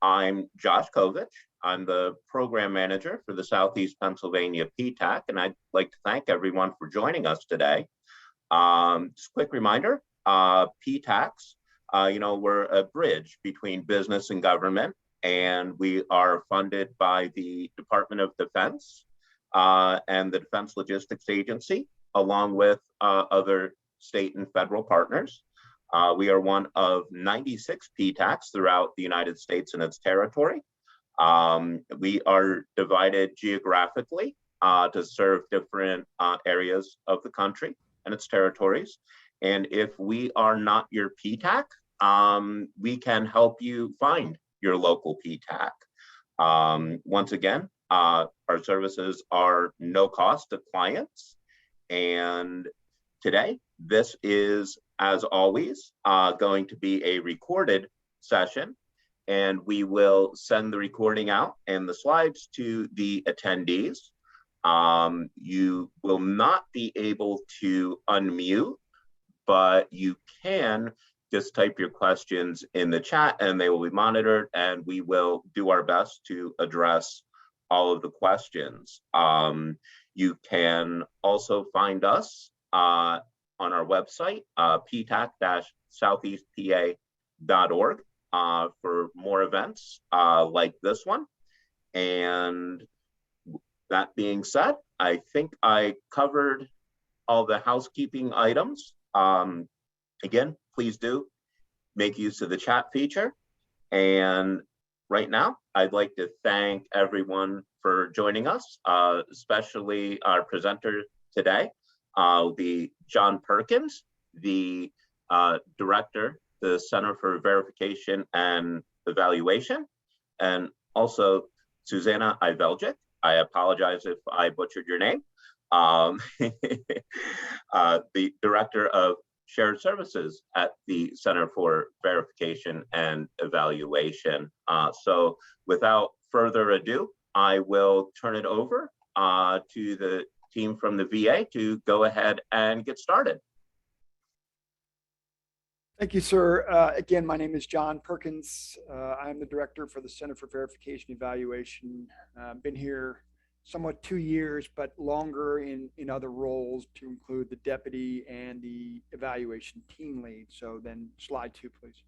I'm Josh Kovich. I'm the program manager for the Southeast Pennsylvania PTAC, and I'd like to thank everyone for joining us today. Just a quick reminder, PTACs, we're a bridge between business and government, and we are funded by the Department of Defense and the Defense Logistics Agency, along with other state and federal partners. We are one of 96 PTACs throughout the United States and its territory. We are divided geographically to serve different areas of the country and its territories. And if we are not your PTAC, we can help you find your local PTAC. Once again, our services are no cost to clients. And today, this is, as always, going to be a recorded session, and we will send the recording out and the slides to the attendees. You will not be able to unmute, but you can just type your questions in the chat and they will be monitored, and we will do our best to address all of the questions. You can also find us on our website, ptac-southeastpa.org, for more events like this one. And that being said, I think I covered all the housekeeping items. Again, please do make use of the chat feature. And right now, I'd like to thank everyone for joining us, especially our presenter today, the John Perkins, the director, the Center for Verification and Evaluation, and also Susanna Iveljic. I apologize if I butchered your name. The director of Shared Services at the Center for Verification and Evaluation. So without further ado, I will turn it over to the team from the VA to go ahead and get started. Thank you, sir. Again, my name is John Perkins. I'm the director for the Center for Verification and Evaluation. Been here somewhat 2 years, but longer in other roles, to include the deputy and the evaluation team lead. So then slide 2, please.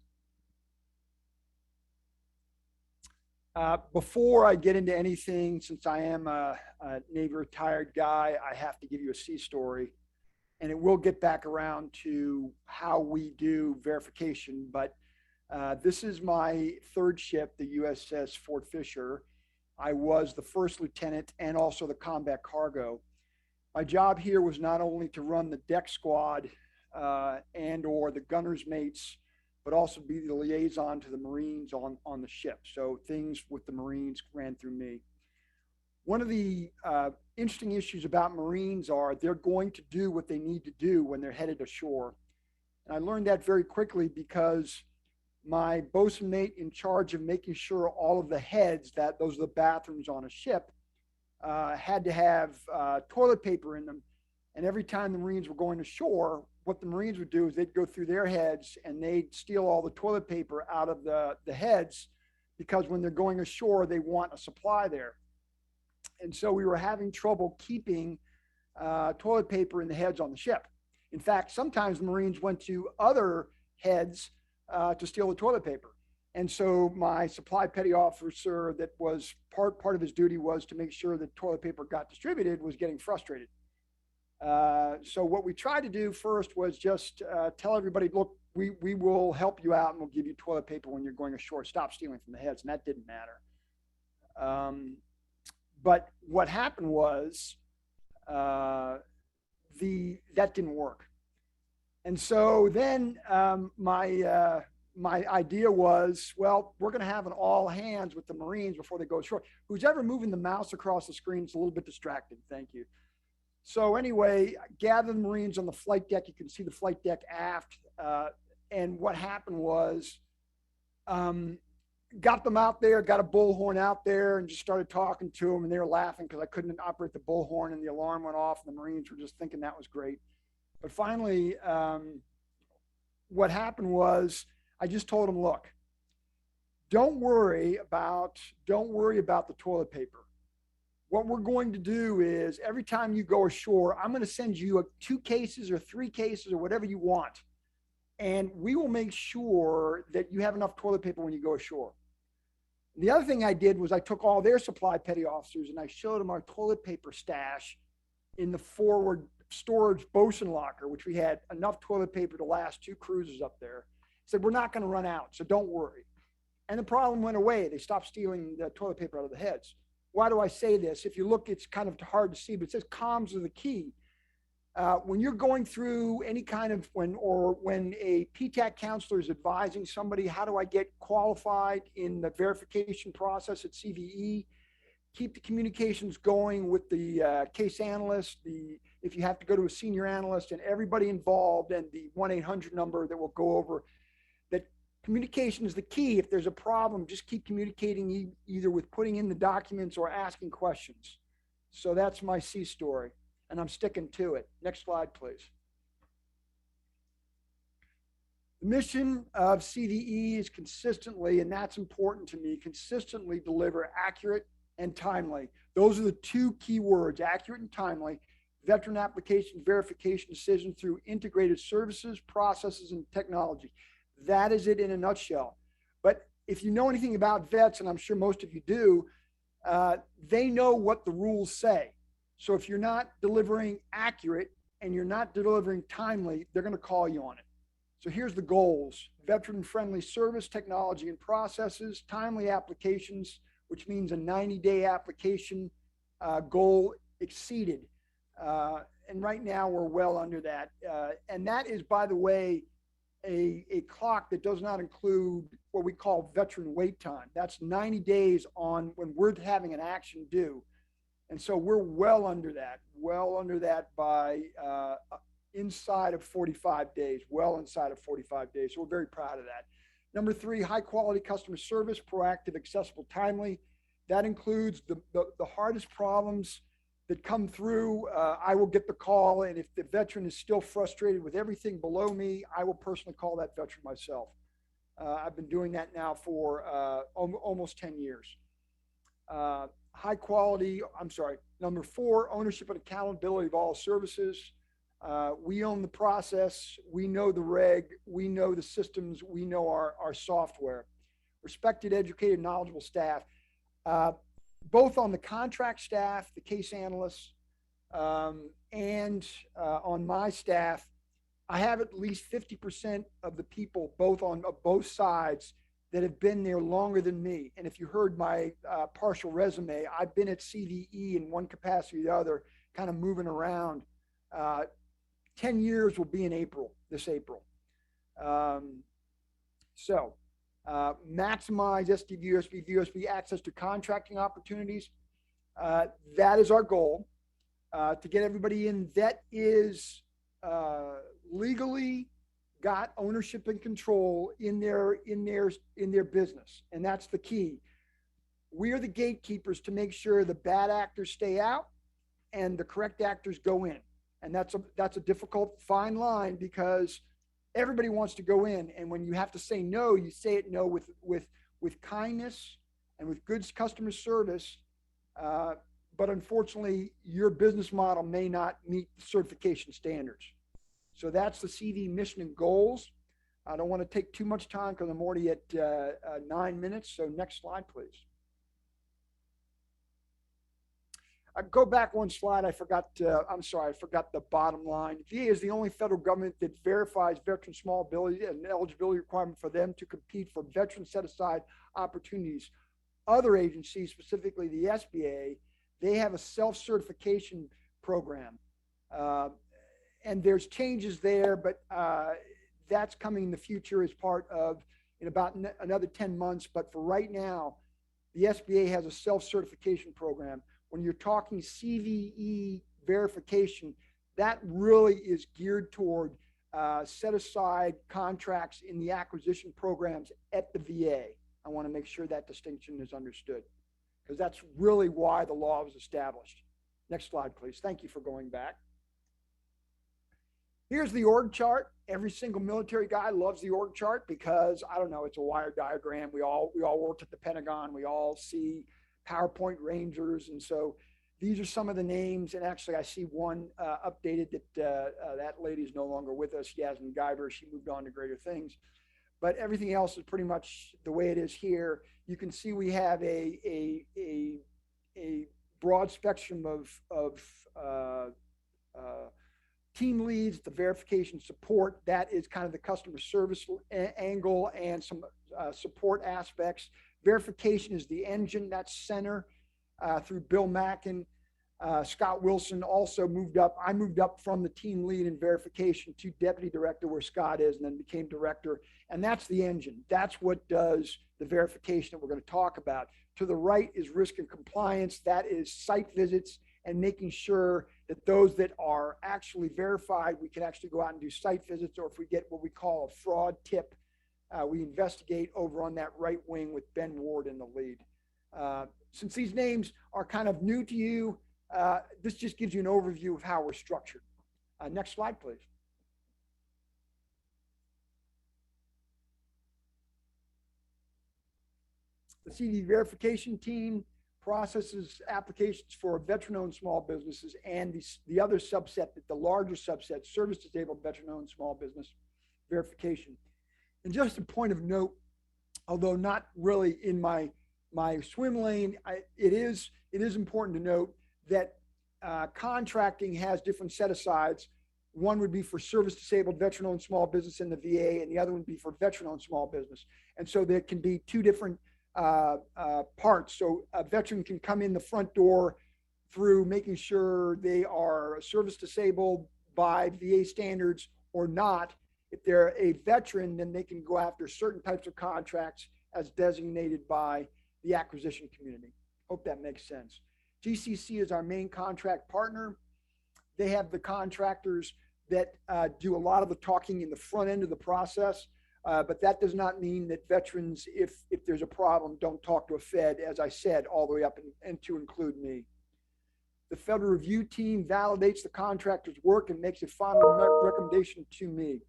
Before I get into anything, since I am a Navy retired guy, I have to give you a sea story. And it will get back around to how we do verification. But this is my third ship, the USS Fort Fisher. I was the first lieutenant and also the combat cargo. My job here was not only to run the deck squad and or the gunner's mates, but also be the liaison to the Marines on the ship. So things with the Marines ran through me. One of the interesting issues about Marines are they're going to do what they need to do when they're headed ashore. And I learned that very quickly because my bosun mate in charge of making sure all of the heads, those are the bathrooms on a ship, had to have toilet paper in them. And every time the Marines were going ashore, what the Marines would do is they'd go through their heads and they'd steal all the toilet paper out of the heads, because when they're going ashore, they want a supply there. And so we were having trouble keeping toilet paper in the heads on the ship. In fact, sometimes the Marines went to other heads to steal the toilet paper. And so my supply petty officer, that was part of his duty was to make sure that toilet paper got distributed, was getting frustrated. So what we tried to do first was just tell everybody, look, we will help you out and we'll give you toilet paper when you're going ashore. Stop stealing from the heads. And that didn't matter. But what happened was that didn't work. And so then my idea was, well, we're going to have an all hands with the Marines before they go ashore. Who's ever moving the mouse across the screen is a little bit distracting. Thank you. So anyway, gather the Marines on the flight deck. You can see the flight deck aft. And what happened was, got them out there, got a bullhorn out there, and just started talking to them. And they were laughing because I couldn't operate the bullhorn, and the alarm went off. And the Marines were just thinking that was great. But finally, what happened was I just told them, look, don't worry about the toilet paper. What we're going to do is every time you go ashore, I'm going to send you 2 cases or 3 cases or whatever you want. And we will make sure that you have enough toilet paper when you go ashore. The other thing I did was I took all their supply petty officers and I showed them our toilet paper stash in the forward storage bosun locker, which we had enough toilet paper to last 2 cruises up there. Said, we're not going to run out, so don't worry. And the problem went away. They stopped stealing the toilet paper out of the heads. Why do I say this? If you look, it's kind of hard to see, but it says comms are the key. When you're going through any kind of when a PTAC counselor is advising somebody, how do I get qualified in the verification process at CVE? Keep the communications going with the case analyst, if you have to go to a senior analyst, and everybody involved, and the 1-800 number that we'll go over. That communication is the key. If there's a problem, just keep communicating either with putting in the documents or asking questions. So that's my C story, and I'm sticking to it. Next slide, please. The mission of CVE is consistently, and that's important to me, consistently deliver accurate and timely. Those are the 2 key words, accurate and timely, veteran application verification decision through integrated services, processes, and technology. That is it in a nutshell. But if you know anything about vets, and I'm sure most of you do, they know what the rules say. So if you're not delivering accurate and you're not delivering timely, they're going to call you on it. So here's the goals: veteran-friendly service, technology, and processes, timely applications, which means a 90-day application goal exceeded. And right now we're well under that. And that is, by the way, a clock that does not include what we call veteran wait time. That's 90 days on when we're having an action due. And so we're well under that by inside of 45 days, well inside of 45 days. So we're very proud of that. Number 3, high quality customer service, proactive, accessible, timely. That includes the hardest problems that come through. I will get the call, and if the veteran is still frustrated with everything below me, I will personally call that veteran myself. I've been doing that now for almost 10 years. High quality, number 4, ownership and accountability of all services. We own the process, we know the reg, we know the systems, we know our software. Respected, educated, knowledgeable staff, both on the contract staff, the case analysts, and on my staff. I have at least 50% of the people, both on both sides, that have been there longer than me. And if you heard my partial resume, I've been at CVE in one capacity or the other, kind of moving around. 10 years will be in April, this April. Maximize SDVOSB, VOSB access to contracting opportunities. That is our goal, to get everybody in that is legally got ownership and control in their business. And that's the key. We are the gatekeepers to make sure the bad actors stay out and the correct actors go in. And that's a difficult fine line, because everybody wants to go in. And when you have to say no, you say it no with kindness and with good customer service. But unfortunately, your business model may not meet the certification standards. So that's the CV mission and goals. I don't want to take too much time because I'm already at 9 minutes. So next slide, please. I go back one slide. I forgot the bottom line. VA is the only federal government that verifies veteran small ability and eligibility requirement for them to compete for veteran set-aside opportunities. Other agencies, specifically the SBA, they have a self-certification program. And there's changes there, but that's coming in the future as part of, in about another 10 months. But for right now, the SBA has a self-certification program. When you're talking CVE verification, that really is geared toward set-aside contracts in the acquisition programs at the VA. I want to make sure that distinction is understood, because that's really why the law was established. Next slide, please. Thank you for going back. Here's the org chart. Every single military guy loves the org chart because, I don't know, it's a wire diagram. We all worked at the Pentagon. We all see PowerPoint Rangers. And so these are some of the names. And actually, I see one updated that that lady is no longer with us, Yasmin Guyver. She moved on to greater things. But everything else is pretty much the way it is here. You can see we have a broad spectrum of team leads, the verification support. That is kind of the customer service angle and some support aspects. Verification is the engine, that's center through Bill Mackin. Scott Wilson also moved up. I moved up from the team lead in verification to deputy director where Scott is, and then became director. And that's the engine. That's what does the verification that we're going to talk about. To the right is risk and compliance. That is site visits and making sure that those that are actually verified, we can actually go out and do site visits, or if we get what we call a fraud tip, we investigate over on that right wing with Ben Ward in the lead. Since these names are kind of new to you, this just gives you an overview of how we're structured. Next slide, please. The CD verification team processes applications for veteran-owned small businesses and the other subset, the larger subset, service-disabled veteran-owned small business verification. And just a point of note, although not really in my swim lane, it is important to note that contracting has different set-asides. One would be for service-disabled veteran-owned small business in the VA, and the other would be for veteran-owned small business. And so there can be two different parts. So a veteran can come in the front door through making sure they are service disabled by VA standards or not. If they're a veteran, then they can go after certain types of contracts as designated by the acquisition community. Hope that makes sense. GCC is our main contract partner. They have the contractors that do a lot of the talking in the front end of the process. But that does not mean that veterans, if there's a problem, don't talk to a Fed, as I said, all the way up and to include me. The federal review team validates the contractor's work and makes a final recommendation to me.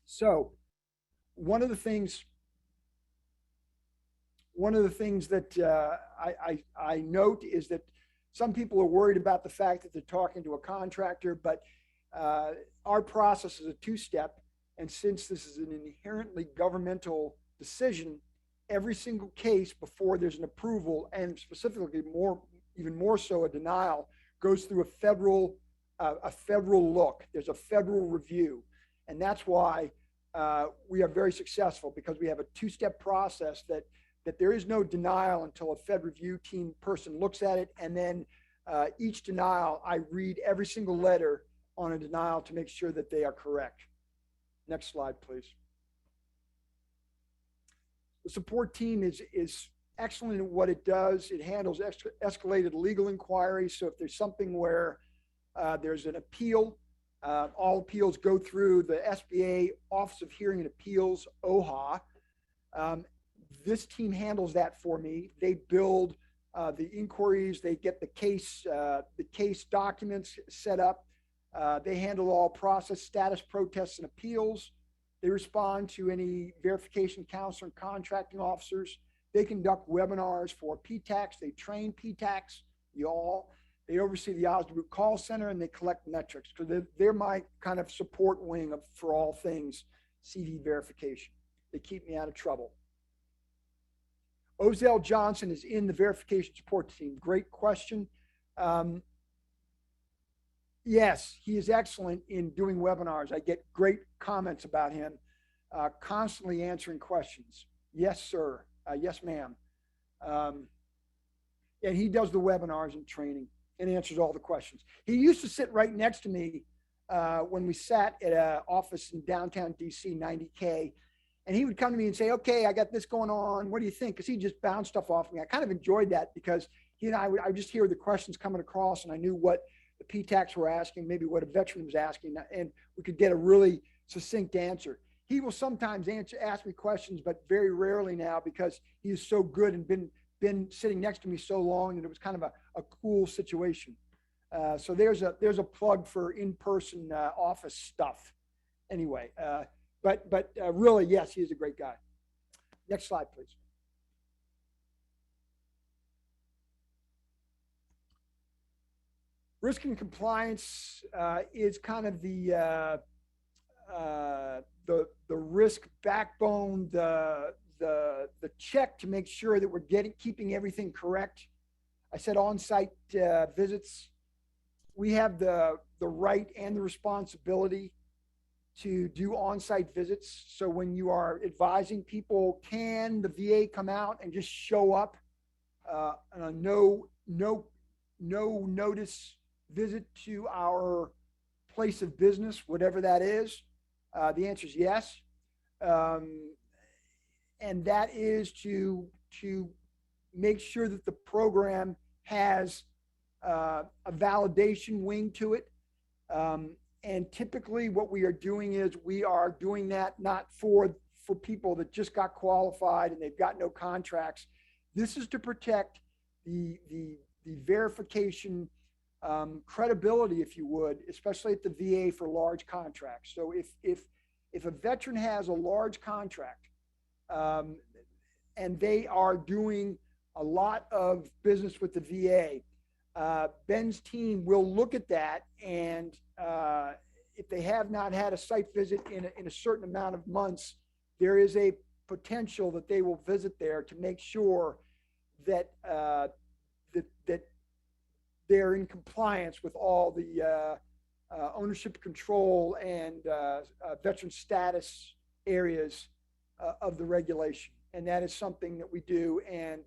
So one of the things that I note is that some people are worried about the fact that they're talking to a contractor, but our process is a two-step, and since this is an inherently governmental decision, every single case before there's an approval, and specifically even more so a denial, goes through a federal look. There's a federal review, and that's why we are very successful, because we have a two-step process that there is no denial until a Fed review team person looks at it, and then each denial, I read every single letter on a denial to make sure that they are correct. Next slide, please. The support team is excellent in what it does. It handles escalated legal inquiries. So if there's something where there's an appeal, all appeals go through the SBA Office of Hearing and Appeals, OHA. This team handles that for me. They build the inquiries. They get the case documents set up. They handle all process status protests and appeals. They respond to any verification counselor and contracting officers. They conduct webinars for PTACs. They train PTACs, y'all. They oversee the OSB call center, and they collect metrics, because they're my kind of support wing for all things CV verification. They keep me out of trouble. Ozell Johnson is in the verification support team. Great question. Yes, he is excellent in doing webinars. I get great comments about him, constantly answering questions. Yes, sir. Yes, ma'am. And he does the webinars and training and answers all the questions. He used to sit right next to me when we sat at an office in downtown DC, 90K. And he would come to me and say, okay, I got this going on. What do you think? Because he just bounced stuff off me. I kind of enjoyed that, because he and I would just hear the questions coming across, and I knew what the PTACs were asking, maybe what a veteran was asking, and we could get a really succinct answer. He will sometimes ask me questions, but very rarely now, because he is so good and been sitting next to me so long that it was kind of a cool situation. So there's a plug for in-person office stuff. Anyway, but really, yes, he's a great guy. Next slide, please. Risk and compliance is kind of the risk backbone, the check to make sure that we're keeping everything correct. I said on-site visits. We have the right and the responsibility to do on-site visits. So when you are advising people, can the VA come out and just show up on a no notice visit to our place of business, whatever that is? The answer is yes. And that is to make sure that the program has a validation wing to it. And typically what we are doing is we are doing that not for people that just got qualified and they've got no contracts. This is to protect the verification credibility, if you would, especially at the VA for large contracts. So if a veteran has a large contract and they are doing a lot of business with the VA, Ben's team will look at that, and if they have not had a site visit in a certain amount of months, there is a potential that they will visit there to make sure that that they're in compliance with all the ownership control and veteran status areas of the regulation. And that is something that we do, and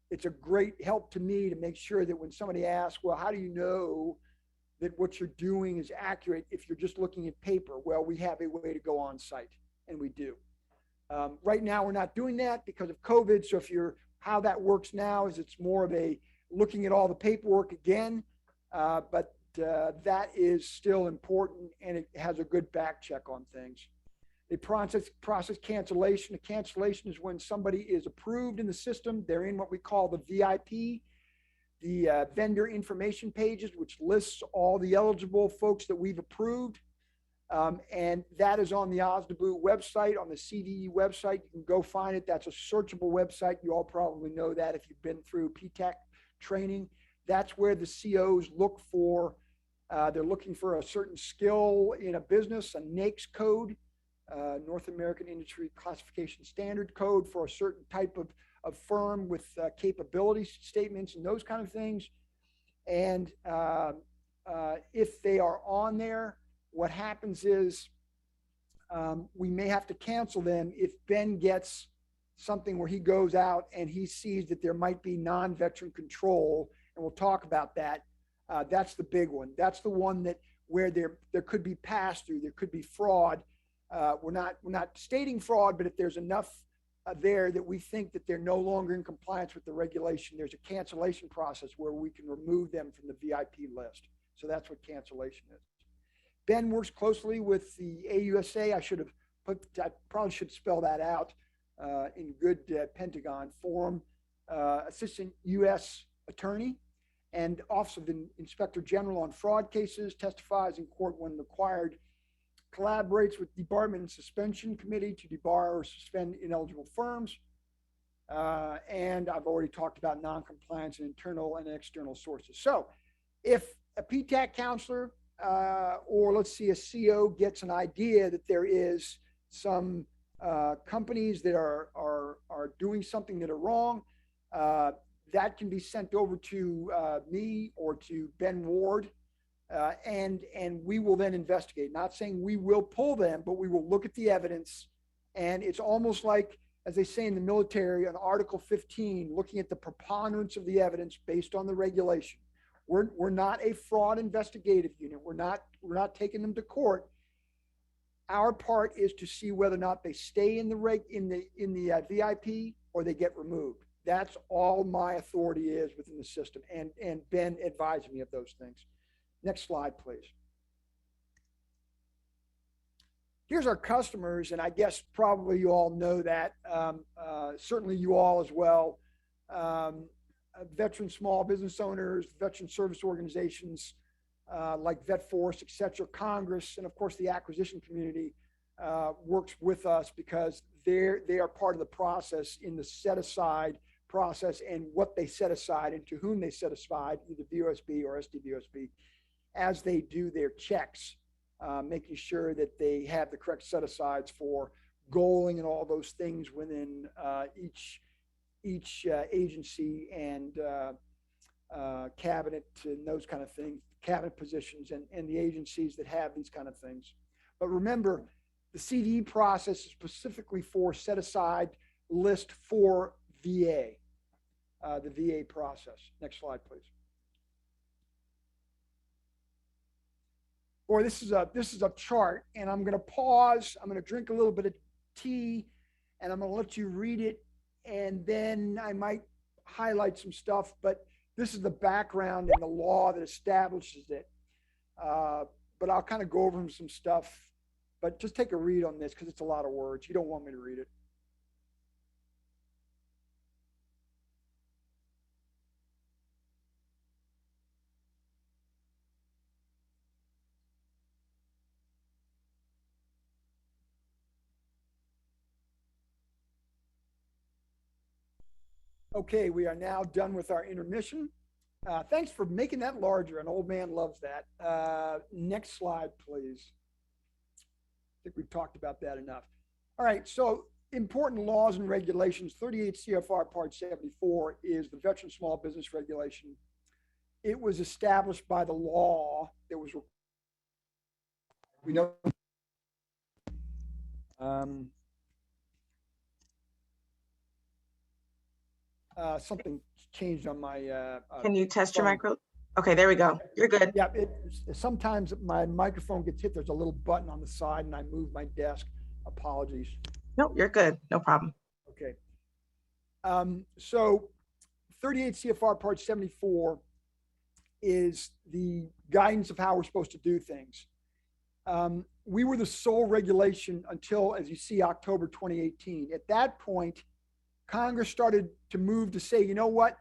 it's a great help to me to make sure that when somebody asks, well, how do you know that what you're doing is accurate if you're just looking at paper? Well, we have a way to go on site, and we do. Right now, we're not doing that because of COVID. So how that works now is it's more of a looking at all the paperwork again, but that is still important, and it has a good back check on things. They process cancellation. A cancellation is when somebody is approved in the system. They're in what we call the VIP, the vendor information pages, which lists all the eligible folks that we've approved. And that is on the OSDBU website, on the CDE website. You can go find it. That's a searchable website. You all probably know that if you've been through PTAC training. That's where the COs look for. They're looking for a certain skill in a business, a NAICS code, North American Industry Classification Standard code for a certain type of firm with capability statements and those kind of things. And if they are on there, what happens is we may have to cancel them if Ben gets something where he goes out and he sees that there might be non-veteran control, and we'll talk about that. That's the big one. That's the one that where there could be pass-through, there could be fraud. We're not stating fraud, but if there's enough there that we think that they're no longer in compliance with the regulation, there's a cancellation process where we can remove them from the VIP list. So that's what cancellation is. Ben works closely with the AUSA. I probably should spell that out in good Pentagon form. Assistant U.S. Attorney and Office of the Inspector General on fraud cases, testifies in court when required, collaborates with Debarment and Suspension Committee to debar or suspend ineligible firms. And I've already talked about non-compliance and internal and external sources. So if a PTAC counselor or let's see a CO gets an idea that there is some companies that are doing something that are wrong, that can be sent over to me or to Ben Ward, and we will then investigate. Not saying we will pull them, but we will look at the evidence. And it's almost like, as they say in the military, on Article 15, looking at the preponderance of the evidence based on the regulation. We're not a fraud investigative unit. We're not taking them to court. Our part is to see whether or not they stay in the VIP or they get removed. That's all my authority is within the system. And Ben advised me of those things. Next slide, please. Here's our customers, and I guess probably you all know that. Certainly you all as well. veteran small business owners, veteran service organizations like VetForce, et cetera, Congress, and of course the acquisition community works with us because they are part of the process in the set aside process and what they set aside and to whom they set aside, either VOSB or SDVOSB, as they do their checks, making sure that they have the correct set asides for goaling and all those things within each agency and cabinet and those kind of things, cabinet positions and the agencies that have these kind of things. But remember, the CDE process is specifically for set aside list for VA, the VA process. Next slide, please. Boy, this is a chart, and I'm going to pause. I'm going to drink a little bit of tea, and I'm going to let you read it, and then I might highlight some stuff. But this is the background and the law that establishes it. But I'll kind of go over some stuff. But just take a read on this because it's a lot of words. You don't want me to read it. Okay, we are now done with our intermission. Thanks for making that larger. An old man loves that. Next slide, please. I think we've talked about that enough. All right, so important laws and regulations. 38 CFR Part 74 is the Veteran Small Business Regulation. It was established by the law that was, we know, something changed on my. Can you test your micro? Okay, there we go. You're good. Yeah, sometimes my microphone gets hit. There's a little button on the side and I move my desk. Apologies. No, you're good. No problem. Okay. So 38 CFR Part 74 is the guidance of how we're supposed to do things. We were the sole regulation until, as you see, October 2018. At that point, Congress started to move to say, you know what?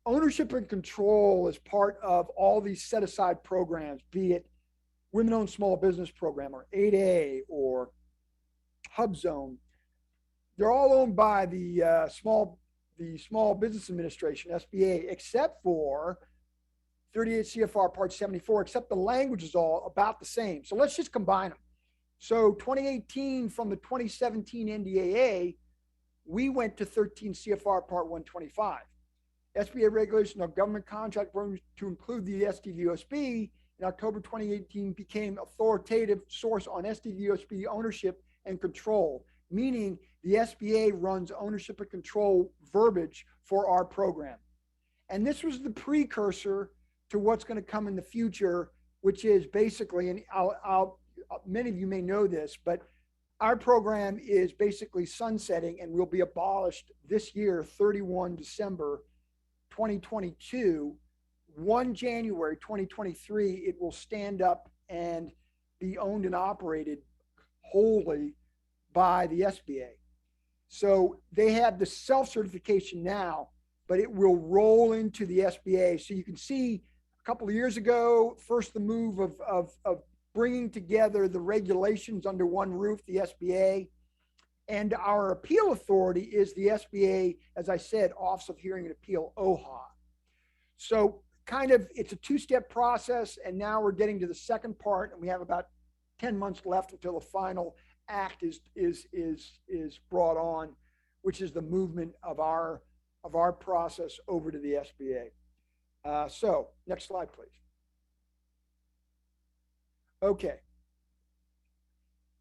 Ownership and control is part of all these set-aside programs, be it Women-Owned Small Business Program or 8A or HubZone. They're all owned by the Small Business Administration, SBA, except for 38 CFR Part 74, except the language is all about the same. So let's just combine them. So 2018 from the 2017 NDAA, we went to 13 CFR Part 125. SBA regulation of government contract to include the SDVOSB in October 2018 became authoritative source on SDVOSB ownership and control, meaning the SBA runs ownership and control verbiage for our program. And this was the precursor to what's going to come in the future, which is basically, and many of you may know this, but our program is basically sunsetting and will be abolished this year, 31 December 2022. 1 January 2023, it will stand up and be owned and operated wholly by the SBA. So they have the self-certification now, but it will roll into the SBA. So you can see a couple of years ago, first the move of bringing together the regulations under one roof, the SBA, and our appeal authority is the SBA, as I said, Office of Hearing and Appeal, OHA. So kind of, it's a two-step process, and now we're getting to the second part, and we have about 10 months left until the final act is brought on, which is the movement of our process over to the SBA. So next slide, please. Okay.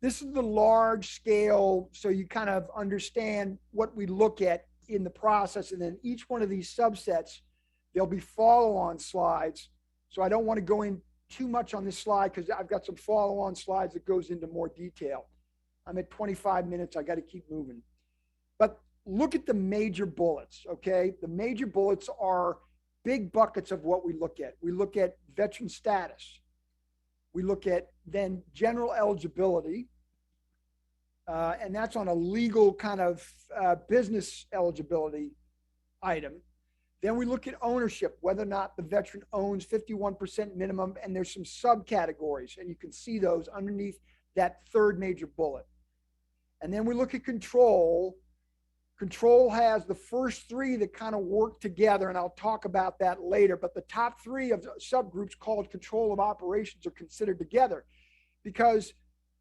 This is the large scale, so you kind of understand what we look at in the process, and then each one of these subsets, there'll be follow-on slides. So I don't want to go in too much on this slide because I've got some follow-on slides that goes into more detail. I'm at 25 minutes. I got to keep moving. But look at the major bullets, okay? The major bullets are big buckets of what we look at. We look at veteran status. We look at then general eligibility. And that's on a legal kind of business eligibility. item. Then we look at ownership, whether or not the veteran owns 51% minimum, and there's some subcategories, and you can see those underneath that third major bullet. And then we look at control. Control has the first three that kind of work together, and I'll talk about that later, but the top three of the subgroups called control of operations are considered together because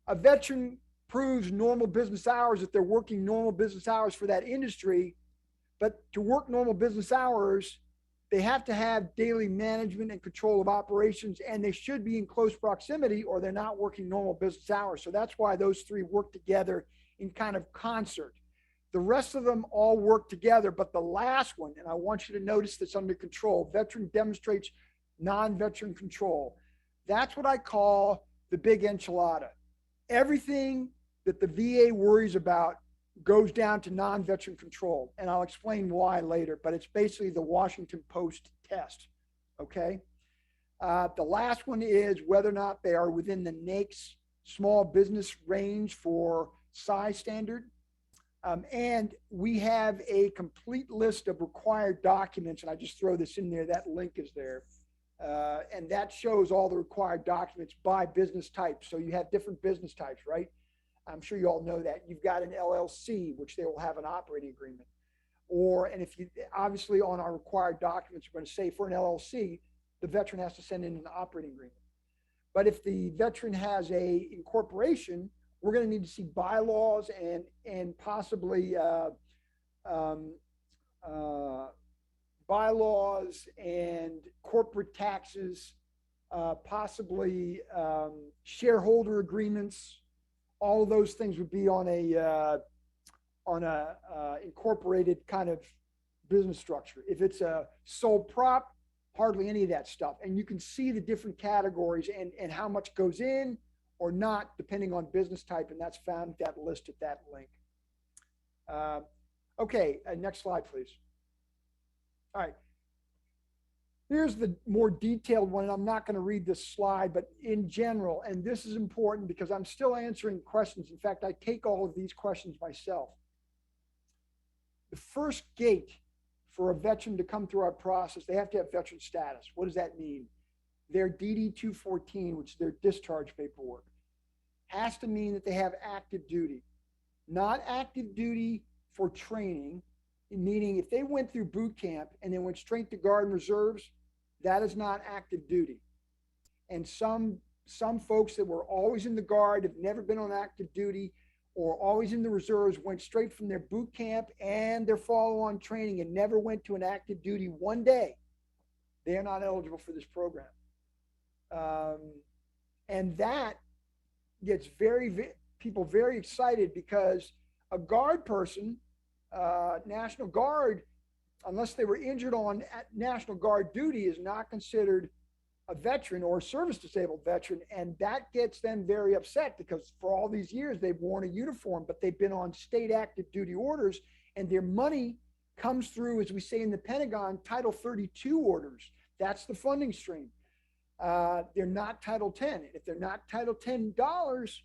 a veteran proves normal business hours if they're working normal business hours for that industry. But to work normal business hours, they have to have daily management and control of operations, and they should be in close proximity or they're not working normal business hours. So that's why those three work together in kind of concert. The rest of them all work together, but the last one, and I want you to notice this under control, veteran demonstrates non-veteran control. That's what I call the big enchilada. Everything that the VA worries about goes down to non-veteran control. And I'll explain why later, but it's basically the Washington Post test, okay? The last one is whether or not they are within the NAICS small business range for size standard. And we have a complete list of required documents, and I just throw this in there, that link is there. And that shows all the required documents by business type. So you have different business types, right? I'm sure you all know that. You've got an LLC, which they will have an operating agreement. And if you, obviously on our required documents, we're going to say for an LLC, the veteran has to send in an operating agreement. But if the veteran has a incorporation, we're going to need to see bylaws and possibly bylaws and corporate taxes, possibly shareholder agreements. All of those things would be on a incorporated kind of business structure. If it's a sole prop, hardly any of that stuff. And you can see the different categories and how much goes in or not, depending on business type. And that's found at that list at that link. Okay, next slide, please. All right. Here's the more detailed one. And I'm not going to read this slide, but in general, and this is important because I'm still answering questions. In fact, I take all of these questions myself. The first gate for a veteran to come through our process, they have to have veteran status. What does that mean? Their DD-214, which is their discharge paperwork, has to mean that they have active duty. Not active duty for training, meaning if they went through boot camp and then went straight to Guard and Reserves, that is not active duty. And some folks that were always in the Guard, have never been on active duty, or always in the Reserves, went straight from their boot camp and their follow-on training and never went to an active duty one day. They are not eligible for this program. And that gets people very excited because a Guard person, National Guard, unless they were injured on National Guard duty, is not considered a veteran or a service disabled veteran. And that gets them very upset because for all these years they've worn a uniform, but they've been on state active duty orders, and their money comes through, as we say in the Pentagon, Title 32 orders. That's the funding stream. They're not Title 10. If they're not Title 10 dollars,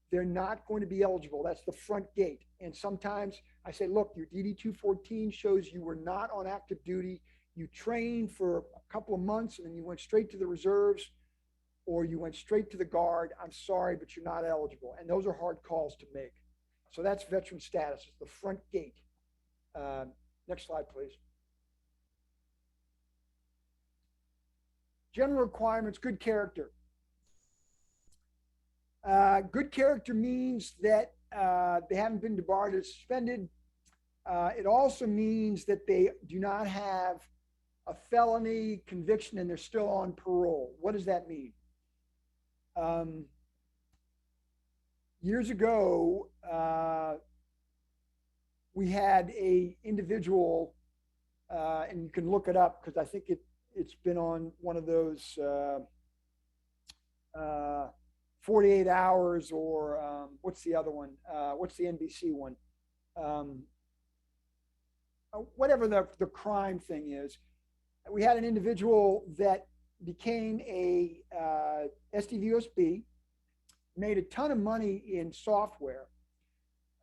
they're not going to be eligible. That's the front gate. And sometimes I say, look, your DD-214 shows you were not on active duty. You trained for a couple of months and then you went straight to the Reserves or you went straight to the Guard. I'm sorry, but you're not eligible. And those are hard calls to make. So that's veteran status. It's the front gate. Next slide, please. General requirements, good character. Good character means that they haven't been debarred or suspended. It also means that they do not have a felony conviction and they're still on parole. What does that mean? Years ago, we had an individual, and you can look it up because I think it's been on one of those 48 hours or what's the other one? What's the NBC one? Whatever the crime thing is. We had an individual that became a SDVOSB, made a ton of money in software,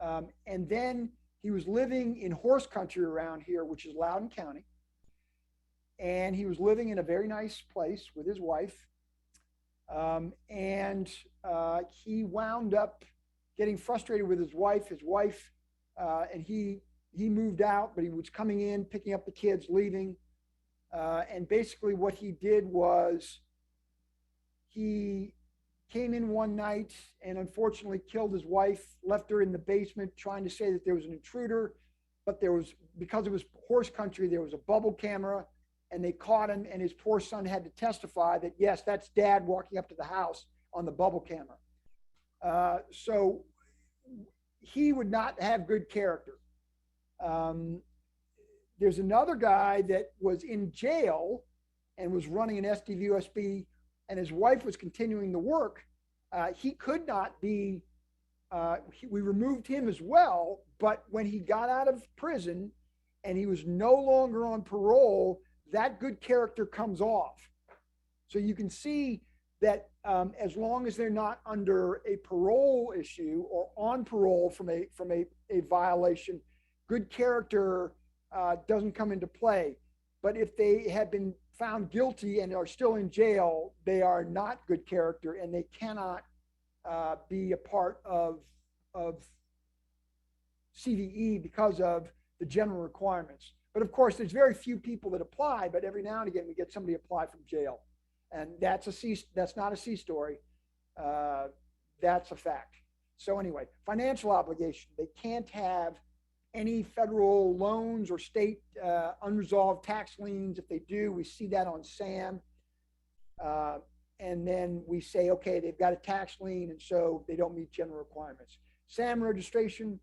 and then He was living in horse country around here, which is Loudoun County. And he was living in a very nice place with his wife. He wound up getting frustrated with his wife. And he moved out, but he was coming in, picking up the kids, leaving. And basically what he did was he came in one night and unfortunately killed his wife, left her in the basement trying to say that there was an intruder, but because it was horse country, there was a bubble camera and they caught him, and his poor son had to testify that, yes, that's dad walking up to the house on the bubble camera. So he would not have good character. There's another guy that was in jail and was running an SDVOSB, and his wife was continuing the work. He could not be, we removed him as well, but when he got out of prison and he was no longer on parole, that good character comes off. So you can see that as long as they're not under a parole issue or on parole from a violation, good character doesn't come into play. But if they have been found guilty and are still in jail, they are not good character and they cannot be a part of CVE because of the general requirements. But of course, there's very few people that apply, but every now and again we get somebody apply from jail. And that's not a C story. That's a fact. So anyway, financial obligation. They can't have any federal loans or state unresolved tax liens. If they do, we see that on SAM. And then we say, okay, they've got a tax lien, and so they don't meet general requirements. SAM registration.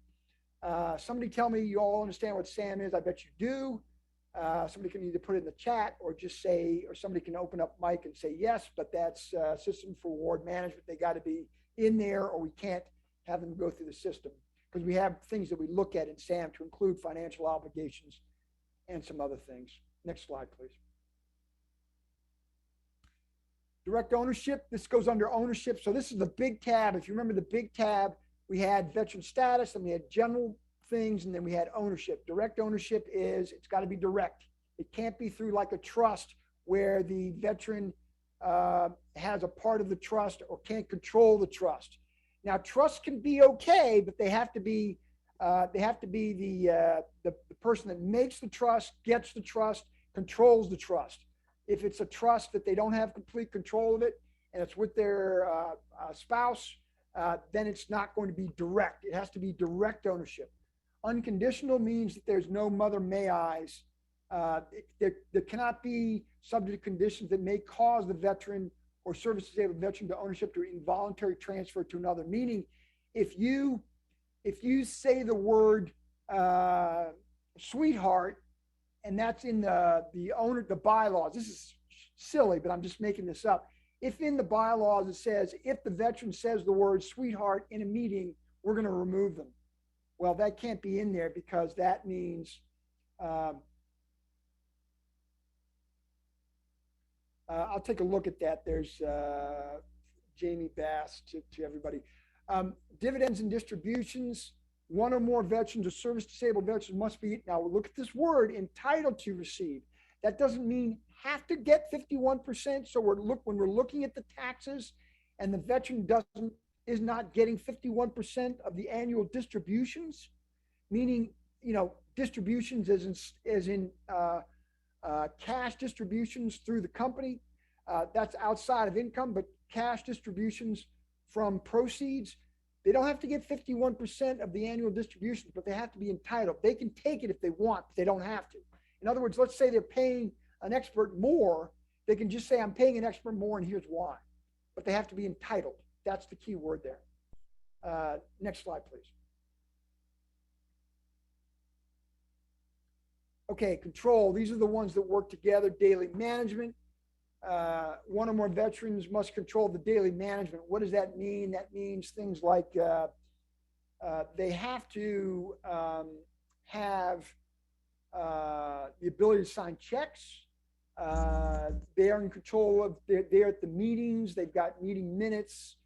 Somebody tell me you all understand what SAM is. I bet you do. Somebody can either put it in the chat or just say, or somebody can open up mic and say yes, but that's System for Award Management. They got to be in there or we can't have them go through the system, because we have things that we look at in SAM to include financial obligations and some other things. Next slide, please. Direct ownership. This goes under ownership. So this is the big tab. If you remember the big tab, we had veteran status and we had general things, and then we had ownership. Direct ownership is, it's got to be direct. It can't be through like a trust where the veteran has a part of the trust or can't control the trust. Now, trusts can be okay, but they have to be the person that makes the trust, gets the trust, controls the trust. If it's a trust that they don't have complete control of it and it's with their spouse, then it's not going to be direct. It has to be direct ownership. Unconditional means that there's no mother may I's. There cannot be subject conditions that may cause the veteran or service disabled veteran to ownership to involuntary transfer to another. Meaning, if you say the word sweetheart, and that's in the bylaws. This is silly, but I'm just making this up. If in the bylaws it says, if the veteran says the word sweetheart in a meeting, we're going to remove them. Well, that can't be in there because that means I'll take a look at that. There's Jamie Bass to everybody. Dividends and distributions. One or more veterans or service disabled veterans must be, now look at this word, entitled to receive. That doesn't mean have to get 51%. So when we're looking at the taxes and the veteran is not getting 51% of the annual distributions, meaning, distributions as in cash distributions through the company, that's outside of income, but cash distributions from proceeds, they don't have to get 51% of the annual distributions, but they have to be entitled. They can take it if they want, but they don't have to. In other words, let's say they're paying an expert more. They can just say, I'm paying an expert more and here's why. But they have to be entitled. That's the key word there. Next slide, please. Okay, control. These are the ones that work together. Daily management. One or more veterans must control the daily management. What does that mean? That means things like they have to have the ability to sign checks. They are in control of, they're at the meetings. They've got meeting minutes.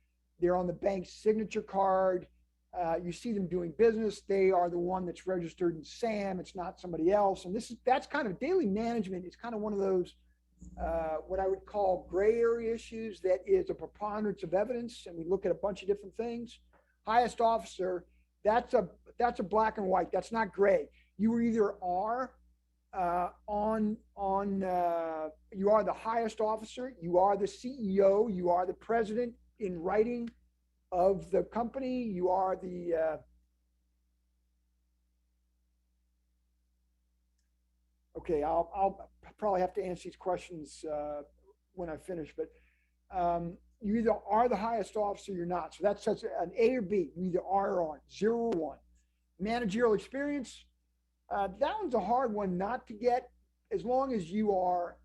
They're on the bank's signature card. You see them doing business. They are the one that's registered in SAM. It's not somebody else. And that's kind of daily management. It's kind of one of those, what I would call gray area issues that is a preponderance of evidence. And we look at a bunch of different things. Highest officer, that's a black and white. That's not gray. You either are you are the highest officer, you are the CEO, you are the president in writing of the company, you are the okay, I'll probably have to answer these questions when I finish, but you either are the highest officer or you're not. So that's an A or B. You either are or aren't, 0 or 1. Managerial experience, that one's a hard one not to get, as long as you are,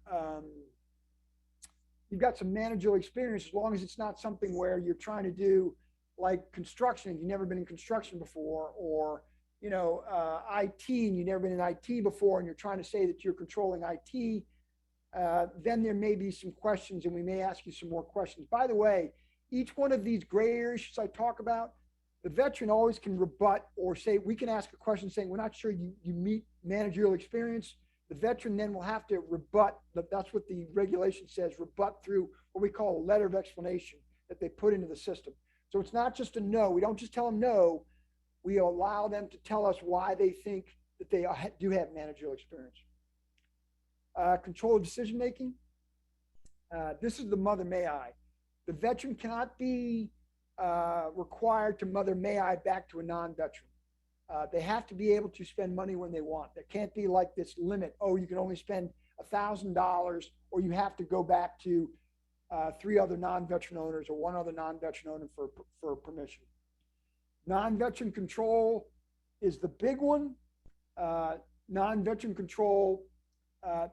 you've got some managerial experience, as long as it's not something where you're trying to do like construction, you've never been in construction before, or, you know, IT, and you've never been in IT before, and you're trying to say that you're controlling IT, then there may be some questions, and we may ask you some more questions. By the way, each one of these gray areas I talk about, the veteran always can rebut or say, we can ask a question saying, we're not sure you meet managerial experience. The veteran then will have to rebut, that's what the regulation says, rebut through what we call a letter of explanation that they put into the system. So it's not just a no. We don't just tell them no. We allow them to tell us why they think that they do have managerial experience. Control of decision-making. This is the mother may I. The veteran cannot be required to mother may I back to a non-veteran. They have to be able to spend money when they want. There can't be like this limit. Oh, you can only spend $1,000, or you have to go back to 3 other non-veteran owners or 1 other non-veteran owner for permission. Non-veteran control is the big one. Non-veteran control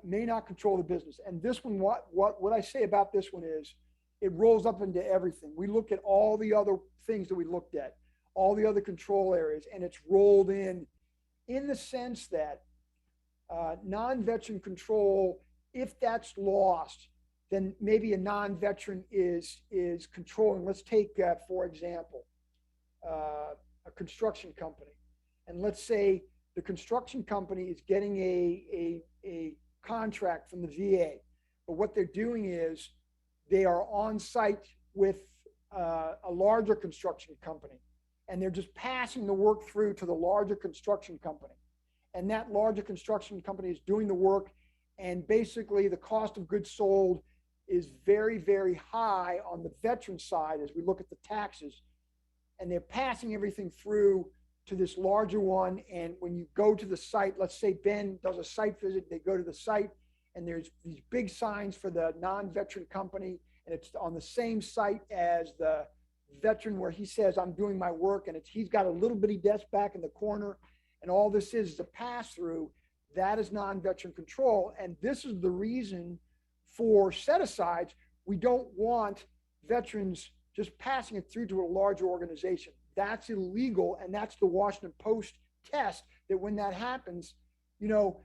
may not control the business. And this one, what I say about this one is, it rolls up into everything. We look at all the other things that we looked at, all the other control areas, and it's rolled in the sense that non-veteran control, if that's lost, then maybe a non-veteran is controlling. Let's take, for example, a construction company. And let's say the construction company is getting a contract from the VA. But what they're doing is they are on site with a larger construction company, and they're just passing the work through to the larger construction company. And that larger construction company is doing the work, and basically the cost of goods sold is very, very high on the veteran side as we look at the taxes. And they're passing everything through to this larger one. And when you go to the site, let's say Ben does a site visit, they go to the site, and there's these big signs for the non-veteran company, and it's on the same site as the veteran where he says, I'm doing my work, and he's got a little bitty desk back in the corner, and all this is a pass-through. That is non-veteran control, and this is the reason for set-asides. We don't want veterans just passing it through to a larger organization. That's illegal, and that's the Washington Post test, that when that happens, you know,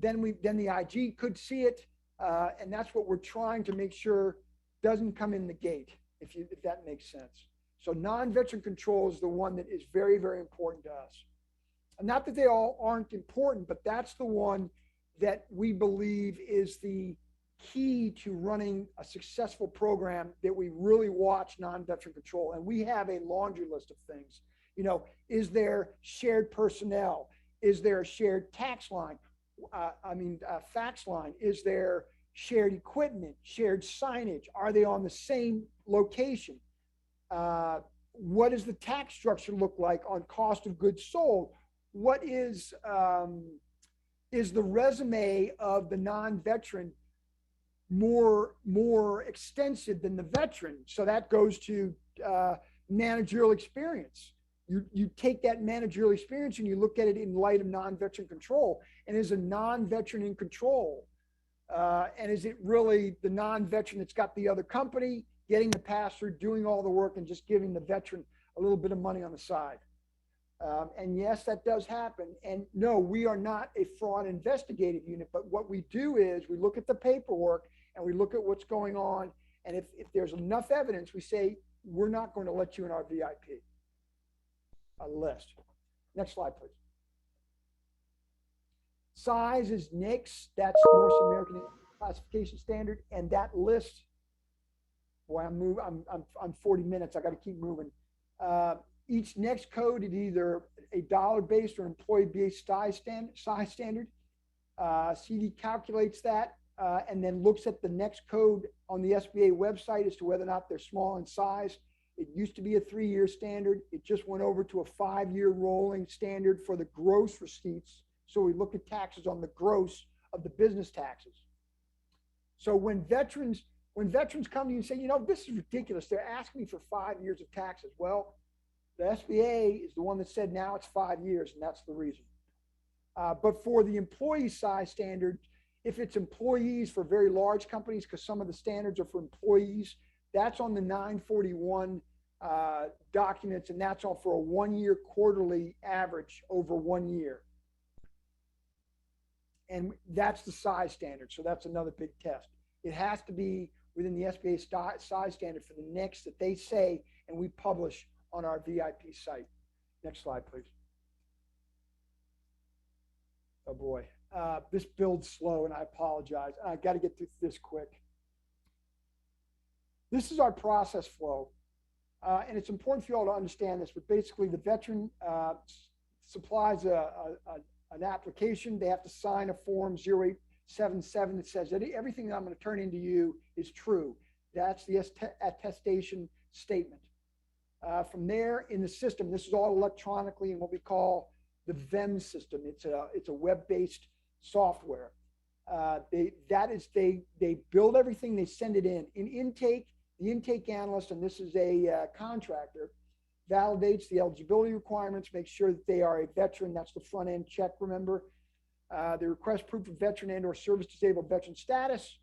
then the IG could see it, and that's what we're trying to make sure doesn't come in the gate, if that makes sense. So non-veteran control is the one that is very, very important to us. And not that they all aren't important, but that's the one that we believe is the key to running a successful program, that we really watch non-veteran control. And we have a laundry list of things. You know, is there shared personnel? Is there a shared tax line? Fax line? Is there shared equipment, shared signage? Are they on the same location? What does the tax structure look like on cost of goods sold? What is the resume of the non-veteran more extensive than the veteran? So that goes to managerial experience. You take that managerial experience and you look at it in light of non-veteran control. And is a non-veteran in control? And is it really the non-veteran that's got the other company getting the pass-through, doing all the work, and just giving the veteran a little bit of money on the side? And yes, that does happen. And no, we are not a fraud investigative unit, but what we do is we look at the paperwork and we look at what's going on. And if there's enough evidence, we say, we're not going to let you in our VIP. list. Next slide, please. Size is NAICS, that's North American Classification Standard, and that list, boy, I'm 40 minutes, I got to keep moving. Each NAICS code is either a dollar-based or employee-based size standard. CD calculates that and then looks at the next code on the SBA website as to whether or not they're small in size. It used to be a 3-year standard. It just went over to a 5-year rolling standard for the gross receipts. So we look at taxes on the gross of the business taxes. So when veterans come to you and say, you know, this is ridiculous, they're asking me for 5 years of taxes. Well, the SBA is the one that said now it's 5 years, and that's the reason. But for the employee size standard, if it's employees for very large companies, because some of the standards are for employees, that's on the 941 documents, and that's all for a 1-year quarterly average over 1 year. And that's the size standard. So that's another big test. It has to be within the SBA size standard for the NAICS that they say, and we publish on our VIP site. Next slide, please. Oh boy, this builds slow and I apologize. I got to get through this quick. This is our process flow. And it's important for you all to understand this, but basically the veteran supplies an application. They have to sign a form 0877 that says that everything that I'm going to turn into you is true. That's the attestation statement. From there in the system, this is all electronically in what we call the VEM system. It's a web-based software. They build everything, they send it in. In intake, the intake analyst, and this is a contractor, validates the eligibility requirements, makes sure that they are a veteran. That's the front end check, remember. They request proof of veteran and or service disabled veteran status.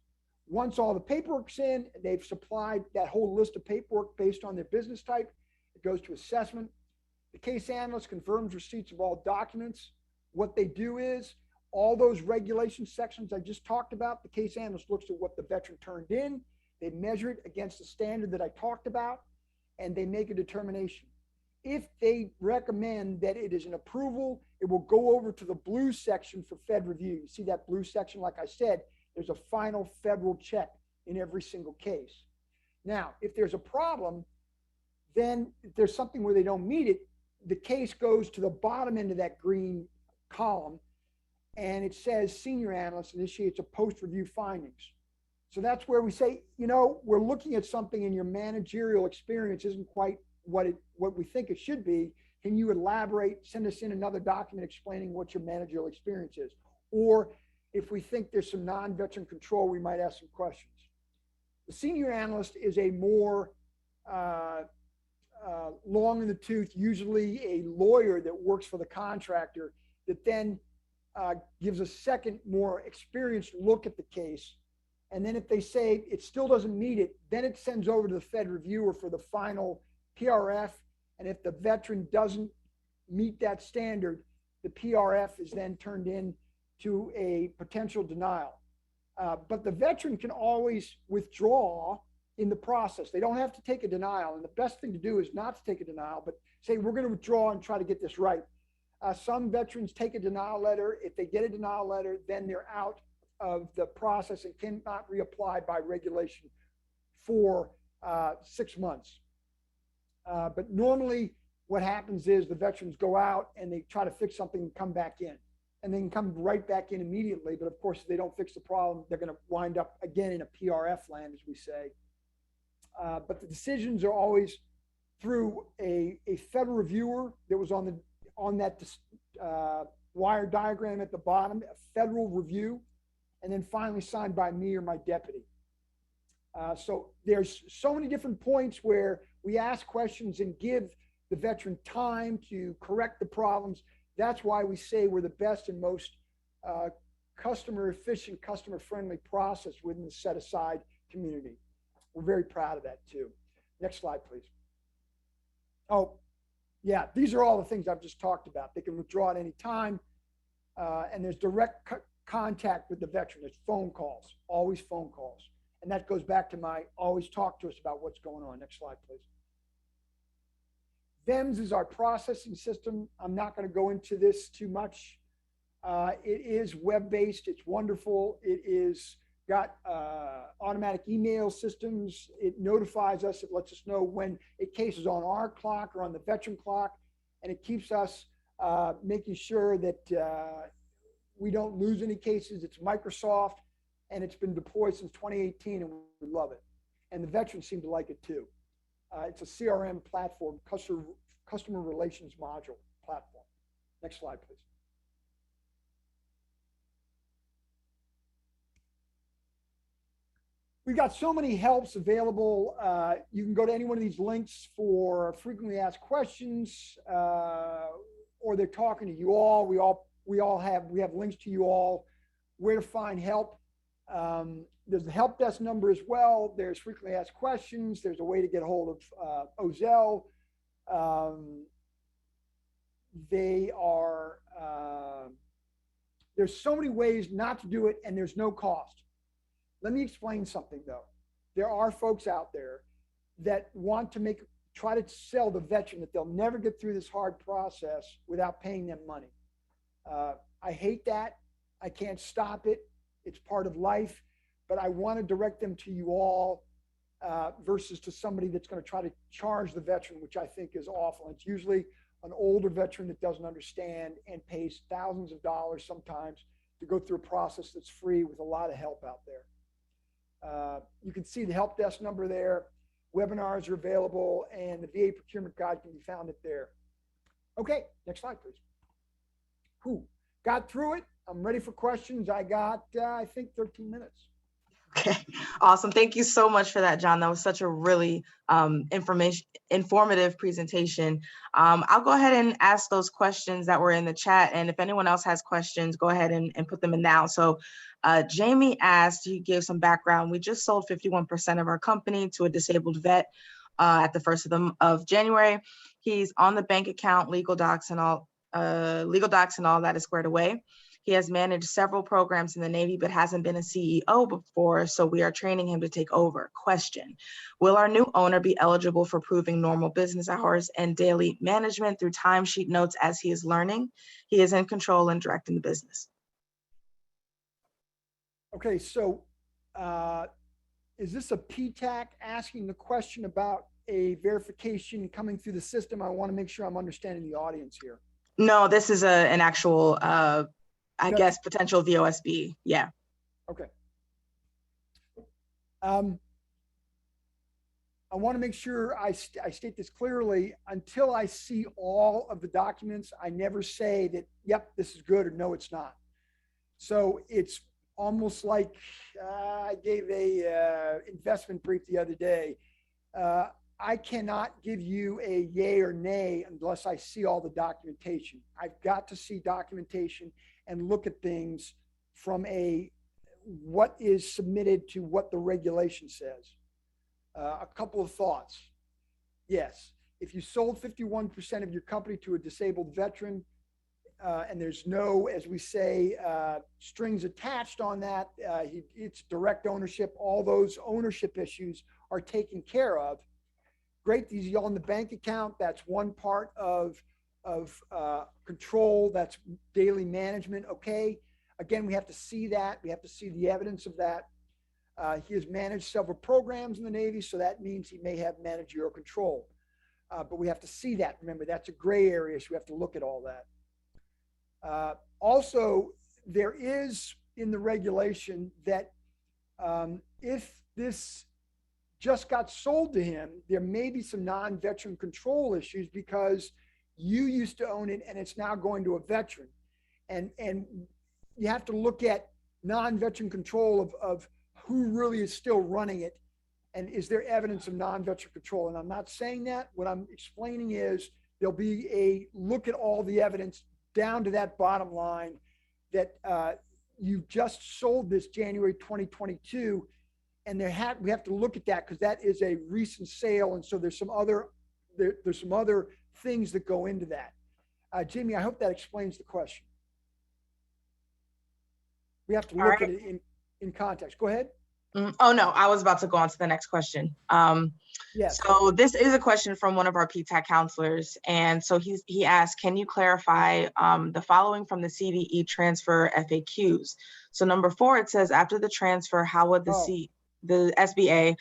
Once all the paperwork's in, they've supplied that whole list of paperwork based on their business type. It goes to assessment. The case analyst confirms receipts of all documents. What they do is all those regulation sections I just talked about, the case analyst looks at what the veteran turned in. They measure it against the standard that I talked about, and they make a determination. If they recommend that it is an approval, it will go over to the blue section for Fed review. You see that blue section, like I said, there's a final federal check in every single case. Now, if there's a problem, then if there's something where they don't meet it, the case goes to the bottom end of that green column, and it says senior analyst initiates a post-review findings. So that's where we say, you know, we're looking at something and your managerial experience isn't quite what we think it should be. Can you elaborate, send us in another document explaining what your managerial experience is? Or if we think there's some non-veteran control, we might ask some questions. The senior analyst is a more long in the tooth, usually a lawyer that works for the contractor that then gives a second, more experienced look at the case. And then if they say it still doesn't meet it, then it sends over to the Fed reviewer for the final PRF. And if the veteran doesn't meet that standard, the PRF is then turned in to a potential denial. But the veteran can always withdraw in the process. They don't have to take a denial. And the best thing to do is not to take a denial, but say, we're going to withdraw and try to get this right. Some veterans take a denial letter. If they get a denial letter, then they're out of the process and cannot reapply by regulation for 6 months. But normally what happens is the veterans go out and they try to fix something and come back in. And they can come right back in immediately. But of course, if they don't fix the problem, they're going to wind up again in a PRF land, as we say. But the decisions are always through a federal reviewer that was on that wire diagram at the bottom, a federal review, and then finally signed by me or my deputy. So there's so many different points where we ask questions and give the veteran time to correct the problems. That's why we say we're the best and most customer efficient, customer friendly process within the set aside community. We're very proud of that too. Next slide, please. Oh, yeah, these are all the things I've just talked about. They can withdraw at any time, and there's direct contact with the veteran. There's phone calls, always phone calls. And that goes back to my always talk to us about what's going on. Next slide, please. VEMS is our processing system. I'm not going to go into this too much. It is web-based. It's wonderful. It is got automatic email systems. It notifies us. It lets us know when a case is on our clock or on the veteran clock, and it keeps us making sure that we don't lose any cases. It's Microsoft, and it's been deployed since 2018, and we love it. And the veterans seem to like it too. It's a CRM platform, customer relations module platform. Next slide, please. We've got so many helps available. You can go to any one of these links for frequently asked questions, or they're talking to you all. We have links to you all, where to find help. There's the help desk number as well. There's frequently asked questions. There's a way to get a hold of Ozell. There's so many ways not to do it, and there's no cost. Let me explain something though. There are folks out there that want to try to sell the veteran that they'll never get through this hard process without paying them money. I hate that. I can't stop it. It's part of life, but I want to direct them to you all versus to somebody that's going to try to charge the veteran, which I think is awful. It's usually an older veteran that doesn't understand and pays thousands of dollars sometimes to go through a process that's free with a lot of help out there. You can see the help desk number there. Webinars are available, and the VA procurement guide can be found there. Okay, next slide, please. Got through it. I'm ready for questions. I got, I think, 13 minutes. Okay, awesome. Thank you so much for that, John. That was such a really informative presentation. I'll go ahead and ask those questions that were in the chat. And if anyone else has questions, go ahead and put them in now. So Jamie asked, you gave some background. We just sold 51% of our company to a disabled vet at the 1st of January. He's on the bank account, legal docs and all that is squared away. He has managed several programs in the Navy, but hasn't been a CEO before, so we are training him to take over. Question: will our new owner be eligible for proving normal business hours and daily management through timesheet notes as he is learning? He is in control and directing the business. Okay, so is this a PTAC asking the question about a verification coming through the system? I want to make sure I'm understanding the audience here. No, this is an actual I guess potential VOSB. Yeah. Okay. I want to make sure I state this clearly. Until I see all of the documents, I never say that, yep, this is good, or no, it's not. So it's almost like I gave a investment brief the other day. I cannot give you a yay or nay unless I see all the documentation. I've got to see documentation and look at things from what is submitted to what the regulation says. A couple of thoughts. Yes, if you sold 51% of your company to a disabled veteran, and there's no, as we say, strings attached on that, it's direct ownership, all those ownership issues are taken care of. Great, these are on the bank account. That's one part of control. That's daily management. Okay. Again, we have to see that. We have to see the evidence of that. He has managed several programs in the Navy, so that means he may have managerial control. But we have to see that. Remember, that's a gray area, so we have to look at all that. Also, there is in the regulation that if this just got sold to him, there may be some non-veteran control issues because you used to own it and it's now going to a veteran. And you have to look at non-veteran control of who really is still running it, and is there evidence of non-veteran control. And I'm not saying that. What I'm explaining is there'll be a look at all the evidence down to that bottom line that you just sold this January 2022, and we have to look at that because that is a recent sale, and so there's some other things that go into that. Jamie, I hope that explains the question. We have to look at it in context. Go ahead. Oh, no, I was about to go on to the next question. Yes. So this is a question from one of our PTAC counselors. And so he asked, can you clarify the following from the CVE transfer FAQs? So number 4, it says, after the transfer, how would the SBA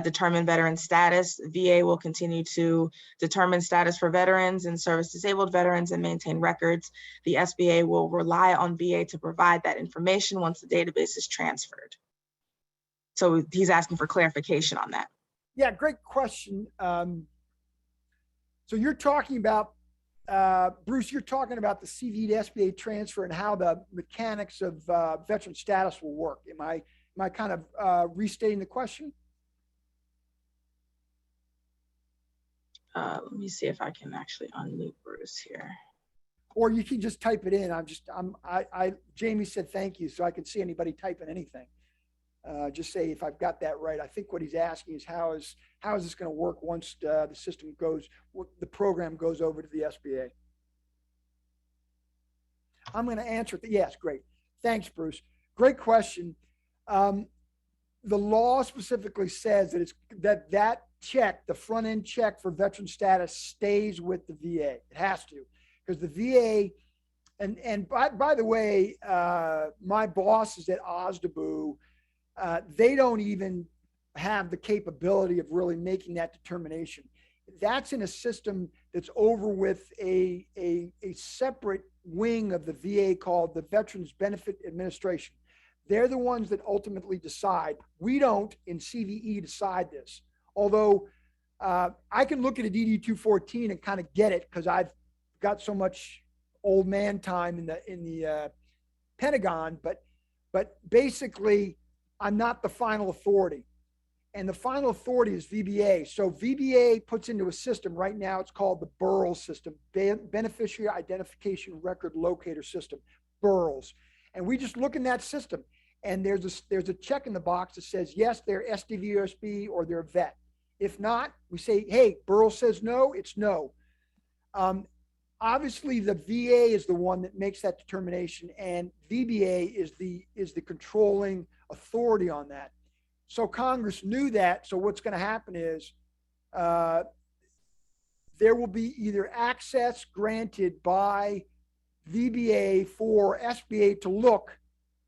determine veteran status? VA will continue to determine status for veterans and service disabled veterans and maintain records. The SBA will rely on VA to provide that information once the database is transferred. So he's asking for clarification on that. Yeah, great question. So you're talking about, Bruce, you're talking about the CV to SBA transfer and how the mechanics of veteran status will work. Am I kind of restating the question? Let me see if I can actually unmute Bruce here. Or you can just type it in. Jamie said thank you, so I can see anybody typing anything. Just say if I've got that right. I think what he's asking is how is this going to work once the system goes, the program goes over to the SBA. I'm going to answer it. Yes, great. Thanks, Bruce. Great question. The law specifically says that that check, the front end check for veteran status, stays with the VA. It has to, because the VA, and by the way, my bosses at OSDBU, they don't even have the capability of really making that determination. That's in a system that's over with a separate wing of the VA called the Veterans Benefit Administration. They're the ones that ultimately decide. We don't in CVE decide this. Although I can look at a DD-214 and kind of get it because I've got so much old man time in the Pentagon, but basically I'm not the final authority. And the final authority is VBA. So VBA puts into a system right now, it's called the BURL system, Beneficiary Identification Record Locator System, BURLs. And we just look in that system and there's a check in the box that says, yes, they're SDVOSB or they're vet. If not, we say, hey, BURL says no, it's no. Obviously the VA is the one that makes that determination and VBA is the controlling authority on that. So Congress knew that. So what's going to happen is there will be either access granted by VBA for SBA to look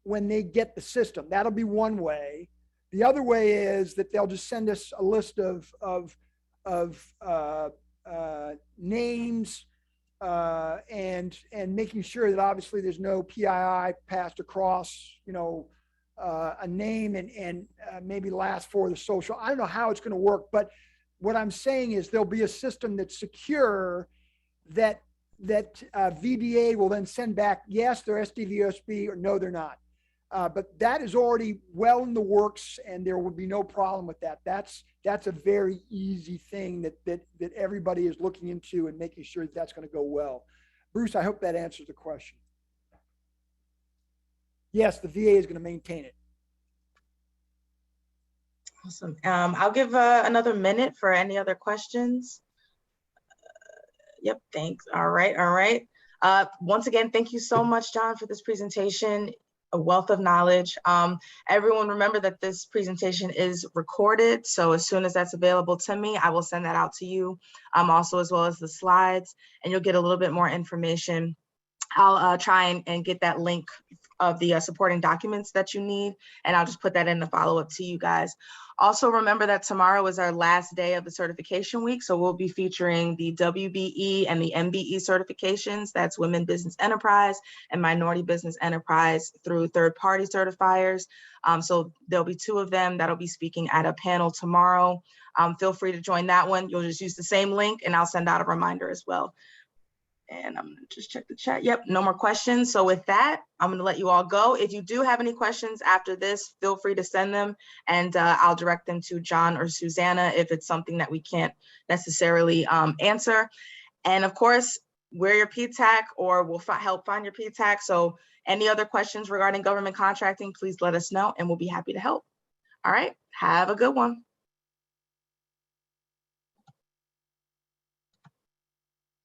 when they get the system. That'll be one way. The other way is that they'll just send us a list of names and making sure that obviously there's no PII passed across, a name and maybe last for the social. I don't know how it's going to work, but what I'm saying is there'll be a system that's secure that VBA will then send back, yes, they're SDVOSB or no, they're not. But that is already well in the works and there would be no problem with that. That's a very easy thing that everybody is looking into and making sure that's going to go well. Bruce, I hope that answers the question. Yes, the VA is going to maintain it. Awesome. I'll give another minute for any other questions. Yep, thanks. All right. Once again, thank you so much, John, for this presentation. A wealth of knowledge. Everyone remember that this presentation is recorded. So as soon as that's available to me, I will send that out to you also, as well as the slides, and you'll get a little bit more information. I'll try and get that link of the supporting documents that you need, and I'll just put that in the follow-up to you guys. Also remember that tomorrow is our last day of the certification week, so we'll be featuring the WBE and the MBE certifications. That's Women Business Enterprise and Minority Business Enterprise through third-party certifiers. So there'll be 2 of them that'll be speaking at a panel tomorrow. Feel free to join that one. You'll just use the same link, and I'll send out a reminder as well. And I'm gonna just check the chat. Yep, no more questions. So with that, I'm gonna let you all go. If you do have any questions after this, feel free to send them and I'll direct them to John or Susanna if it's something that we can't necessarily answer. And of course, we're your PTAC or we'll help find your PTAC. So any other questions regarding government contracting, please let us know and we'll be happy to help. All right, have a good one.